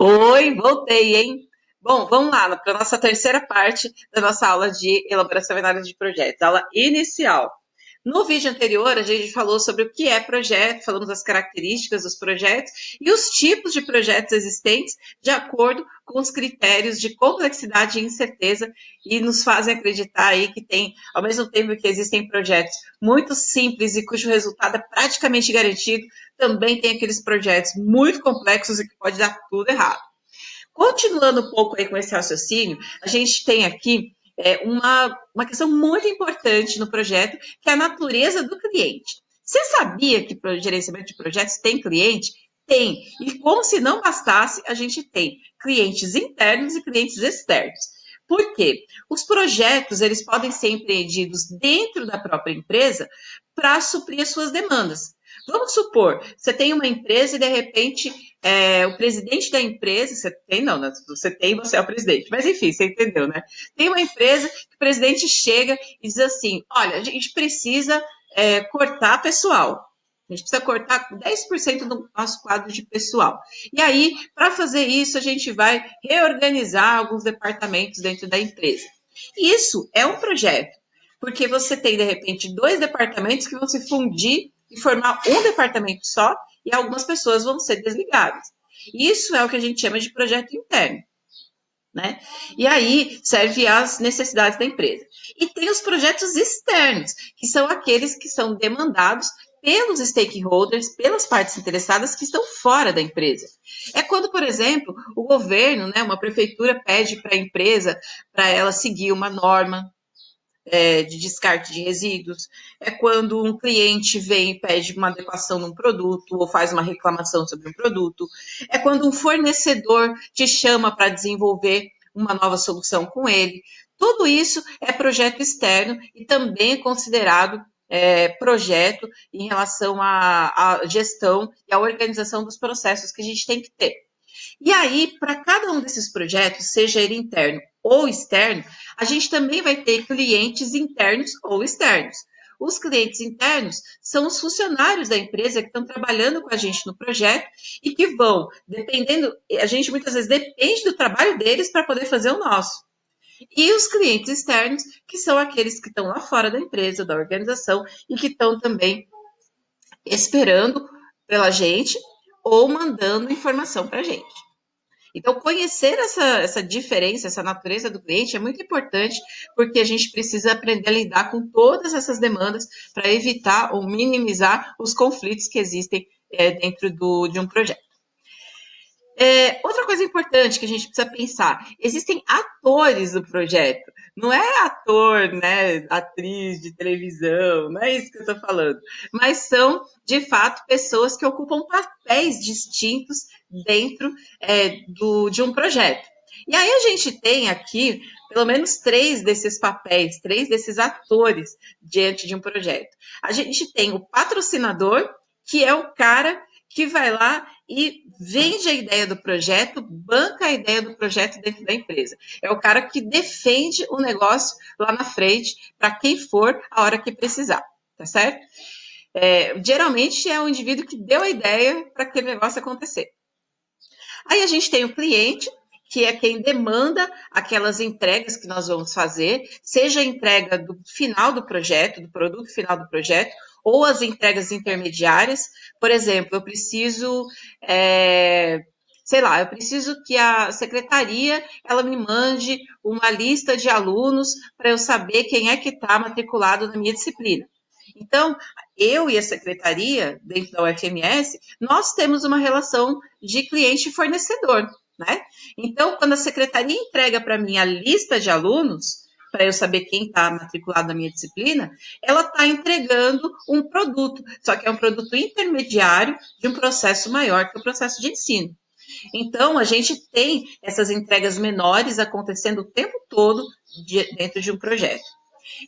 Oi, voltei, hein? Bom, vamos lá para a nossa terceira parte da nossa aula de elaboração e análise de projetos, aula inicial. No vídeo anterior, a gente falou sobre o que é projeto, falamos das características dos projetos e os tipos de projetos existentes de acordo com os critérios de complexidade e incerteza e nos fazem acreditar aí que tem, ao mesmo tempo que existem projetos muito simples e cujo resultado é praticamente garantido, também tem aqueles projetos muito complexos e que pode dar tudo errado. Continuando um pouco aí com esse raciocínio, a gente tem aqui uma questão muito importante no projeto, que é a natureza do cliente. Você sabia que o gerenciamento de projetos tem cliente? Tem. E como se não bastasse, a gente tem clientes internos e clientes externos. Por quê? Os projetos, eles podem ser empreendidos dentro da própria empresa para suprir as suas demandas. Vamos supor, você tem uma empresa e de repente o presidente da empresa, você tem, não, né? Você tem, você é o presidente, mas enfim, você entendeu, né? Tem uma empresa que o presidente chega e diz assim: olha, a gente precisa cortar pessoal. A gente precisa cortar 10% do nosso quadro de pessoal. E aí, para fazer isso, a gente vai reorganizar alguns departamentos dentro da empresa. Isso é um projeto, porque você tem, de repente, dois departamentos que vão se fundir e formar um departamento só, e algumas pessoas vão ser desligadas. Isso é o que a gente chama de projeto interno, né? E aí serve às necessidades da empresa. E tem os projetos externos, que são aqueles que são demandados pelos stakeholders, pelas partes interessadas que estão fora da empresa. É quando, por exemplo, o governo, né, uma prefeitura pede para a empresa para ela seguir uma norma de descarte de resíduos, é quando um cliente vem e pede uma adequação num produto ou faz uma reclamação sobre um produto, é quando um fornecedor te chama para desenvolver uma nova solução com ele. Tudo isso é projeto externo e também é considerado projeto em relação à gestão e à organização dos processos que a gente tem que ter. E aí, para cada um desses projetos, seja ele interno ou externo, a gente também vai ter clientes internos ou externos. Os clientes internos são os funcionários da empresa que estão trabalhando com a gente no projeto e que vão, dependendo, a gente muitas vezes depende do trabalho deles para poder fazer o nosso. E os clientes externos, que são aqueles que estão lá fora da empresa, da organização, e que estão também esperando pela gente ou mandando informação para a gente. Então, conhecer essa diferença, essa natureza do cliente é muito importante, porque a gente precisa aprender a lidar com todas essas demandas para evitar ou minimizar os conflitos que existem dentro de um projeto. Outra coisa importante que a gente precisa pensar, existem atores do projeto, não é ator, né, atriz de televisão, não é isso que eu estou falando, mas são, de fato, pessoas que ocupam papéis distintos dentro de um projeto. E aí a gente tem aqui pelo menos três desses papéis, três desses atores diante de um projeto. A gente tem o patrocinador, que é o cara que vai lá e vende a ideia do projeto, banca a ideia do projeto dentro da empresa. É o cara que defende o negócio lá na frente para quem for a hora que precisar, tá certo? Geralmente é o indivíduo que deu a ideia para aquele negócio acontecer. Aí a gente tem o cliente, que é quem demanda aquelas entregas que nós vamos fazer, seja a entrega do final do projeto, do produto final do projeto, ou as entregas intermediárias. Por exemplo, eu preciso, sei lá, eu preciso que a secretaria ela me mande uma lista de alunos para eu saber quem é que está matriculado na minha disciplina. Então, eu e a secretaria, dentro da UFMS, nós temos uma relação de cliente e fornecedor, né? Então, quando a secretaria entrega para mim a lista de alunos, para eu saber quem está matriculado na minha disciplina, ela está entregando um produto, só que é um produto intermediário de um processo maior que o processo de ensino. Então, a gente tem essas entregas menores acontecendo o tempo todo dentro de um projeto.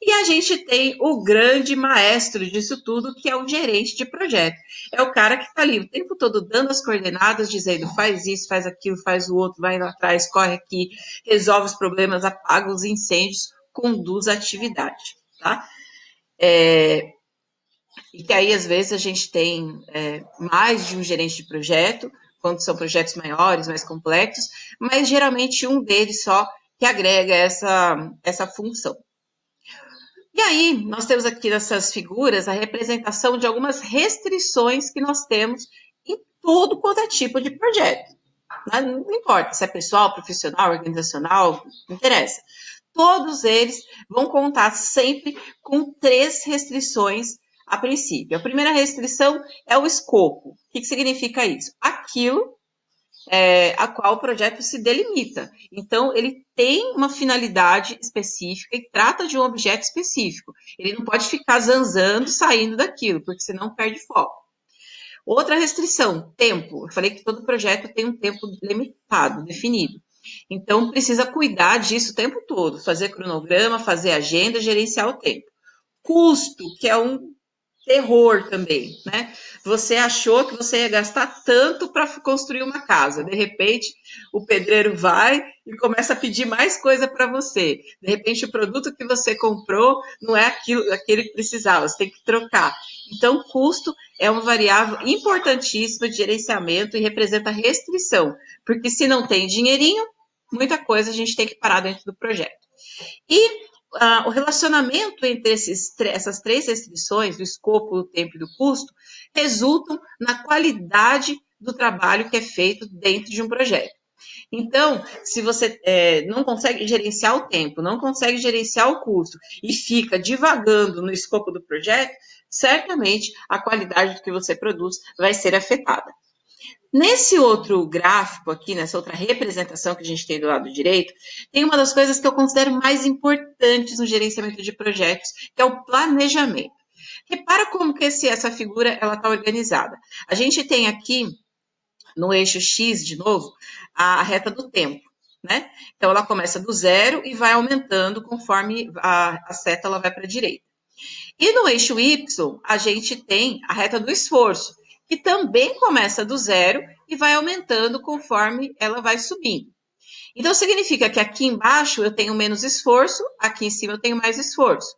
E a gente tem o grande maestro disso tudo, que é o gerente de projeto. É o cara que está ali o tempo todo dando as coordenadas, dizendo faz isso, faz aquilo, faz o outro, vai lá atrás, corre aqui, resolve os problemas, apaga os incêndios, conduz a atividade, tá? E que aí, às vezes, a gente tem mais de um gerente de projeto, quando são projetos maiores, mais complexos, mas geralmente um deles só que agrega essa função. E aí, nós temos aqui nessas figuras a representação de algumas restrições que nós temos em todo quanto é tipo de projeto. Não importa se é pessoal, profissional, organizacional, não interessa. Todos eles vão contar sempre com 3 restrições a princípio. A primeira restrição é o escopo. O que significa isso? Aquilo a qual o projeto se delimita. Então, ele tem uma finalidade específica e trata de um objeto específico. Ele não pode ficar zanzando, saindo daquilo, porque senão perde foco. Outra restrição, tempo. Eu falei que todo projeto tem um tempo limitado, definido. Então, precisa cuidar disso o tempo todo, fazer cronograma, fazer agenda, gerenciar o tempo. Custo, que é um terror também, né? Você achou que você ia gastar tanto para construir uma casa, de repente o pedreiro vai e começa a pedir mais coisa para você. De repente o produto que você comprou não é aquele que precisava, você tem que trocar. Então, custo é uma variável importantíssima de gerenciamento e representa restrição, porque se não tem dinheirinho, muita coisa a gente tem que parar dentro do projeto. E o relacionamento entre essas 3 restrições, do escopo, do tempo e do custo, resultam na qualidade do trabalho que é feito dentro de um projeto. Então, se você não consegue gerenciar o tempo, não consegue gerenciar o custo e fica divagando no escopo do projeto, certamente a qualidade do que você produz vai ser afetada. Nesse outro gráfico aqui, nessa outra representação que a gente tem do lado direito, tem uma das coisas que eu considero mais importantes no gerenciamento de projetos, que é o planejamento. Repara como que essa figura está organizada. A gente tem aqui, no eixo X, de novo, a reta do tempo, né? Então, ela começa do 0 e vai aumentando conforme a seta ela vai para a direita. E no eixo Y, a gente tem a reta do esforço, que também começa do 0 e vai aumentando conforme ela vai subindo. Então, significa que aqui embaixo eu tenho menos esforço, aqui em cima eu tenho mais esforço.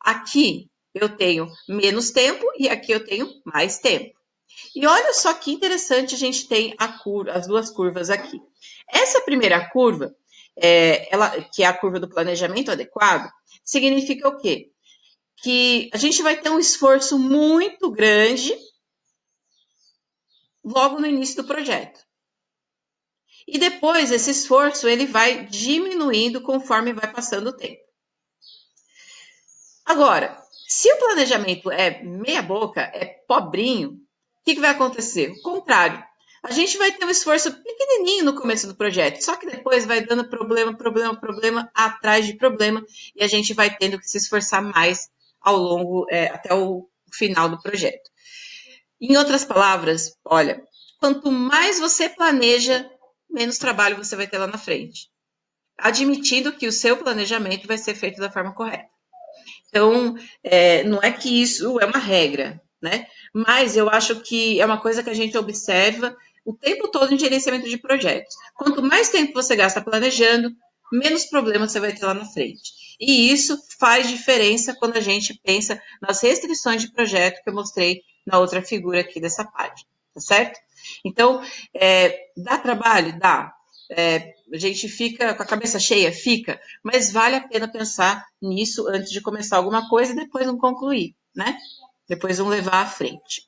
Aqui eu tenho menos tempo e aqui eu tenho mais tempo. E olha só que interessante a gente tem as duas curvas aqui. Essa primeira curva, que é a curva do planejamento adequado, significa o quê? Que a gente vai ter um esforço muito grande logo no início do projeto. E depois esse esforço ele vai diminuindo conforme vai passando o tempo. Agora, se o planejamento é meia boca, é pobrinho, o que vai acontecer? O contrário. A gente vai ter um esforço pequenininho no começo do projeto, só que depois vai dando problema atrás de problema e a gente vai tendo que se esforçar mais ao longo, até o final do projeto. Em outras palavras, olha, quanto mais você planeja, menos trabalho você vai ter lá na frente. Admitindo que o seu planejamento vai ser feito da forma correta. Então, não é que isso é uma regra, né? Mas eu acho que é uma coisa que a gente observa o tempo todo em gerenciamento de projetos. Quanto mais tempo você gasta planejando, menos problemas você vai ter lá na frente. E isso faz diferença quando a gente pensa nas restrições de projeto que eu mostrei na outra figura aqui dessa página, tá certo? Então, dá trabalho? Dá. A gente fica com a cabeça cheia? Fica, mas vale a pena pensar nisso antes de começar alguma coisa e depois não concluir, né? Depois não levar à frente.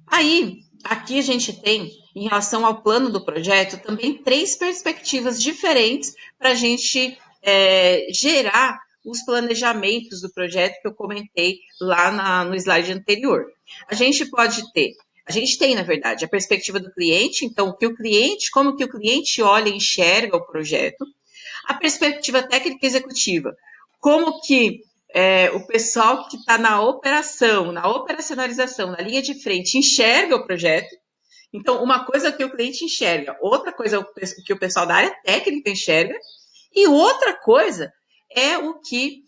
Aí, aqui a gente tem, em relação ao plano do projeto, também 3 perspectivas diferentes para a gente gerar os planejamentos do projeto que eu comentei lá no slide anterior. A gente tem, na verdade, a perspectiva do cliente, então, como que o cliente olha e enxerga o projeto, a perspectiva técnica executiva, como que o pessoal que está na operação, na operacionalização, na linha de frente, enxerga o projeto. Então, uma coisa é o que o cliente enxerga, outra coisa é o que o pessoal da área técnica enxerga, e outra coisa é o que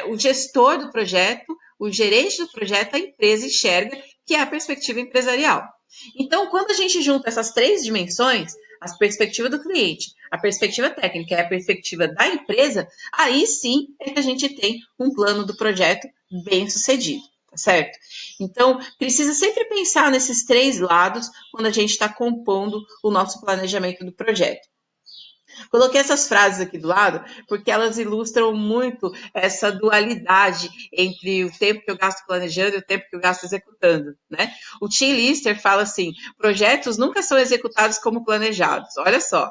o gestor do projeto, o gerente do projeto, a empresa enxerga, que é a perspectiva empresarial. Então, quando a gente junta essas 3 dimensões, a perspectiva do cliente, a perspectiva técnica e a perspectiva da empresa, aí sim é que a gente tem um plano do projeto bem sucedido, certo? Então, precisa sempre pensar nesses três lados quando a gente está compondo o nosso planejamento do projeto. Coloquei essas frases aqui do lado porque elas ilustram muito essa dualidade entre o tempo que eu gasto planejando e o tempo que eu gasto executando, né? O Tim Lister fala assim: projetos nunca são executados como planejados. Olha só.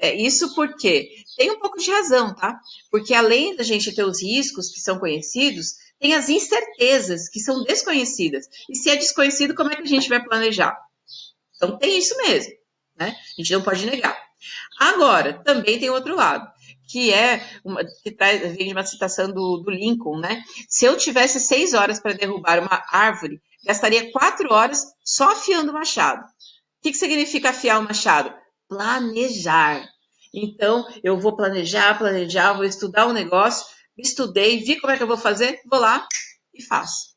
Isso porque tem um pouco de razão, tá? Porque além da gente ter os riscos que são conhecidos, tem as incertezas que são desconhecidas. E se é desconhecido, como é que a gente vai planejar? Então tem isso mesmo, né? A gente não pode negar. Agora, também tem outro lado, que traz vem de uma citação do Lincoln, né? Se eu tivesse 6 horas para derrubar uma árvore, gastaria 4 horas só afiando o machado. O que significa afiar o machado? Planejar. Então, eu vou planejar, vou estudar um negócio, estudei, vi como é que eu vou fazer, vou lá e faço.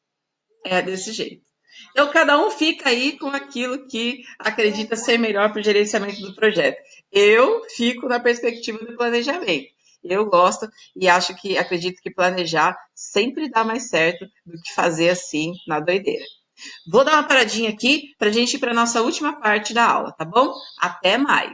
É desse jeito. Então, cada um fica aí com aquilo que acredita ser melhor para o gerenciamento do projeto. Eu fico na perspectiva do planejamento. Eu gosto e acredito que planejar sempre dá mais certo do que fazer assim na doideira. Vou dar uma paradinha aqui para a gente ir para a nossa última parte da aula, tá bom? Até mais!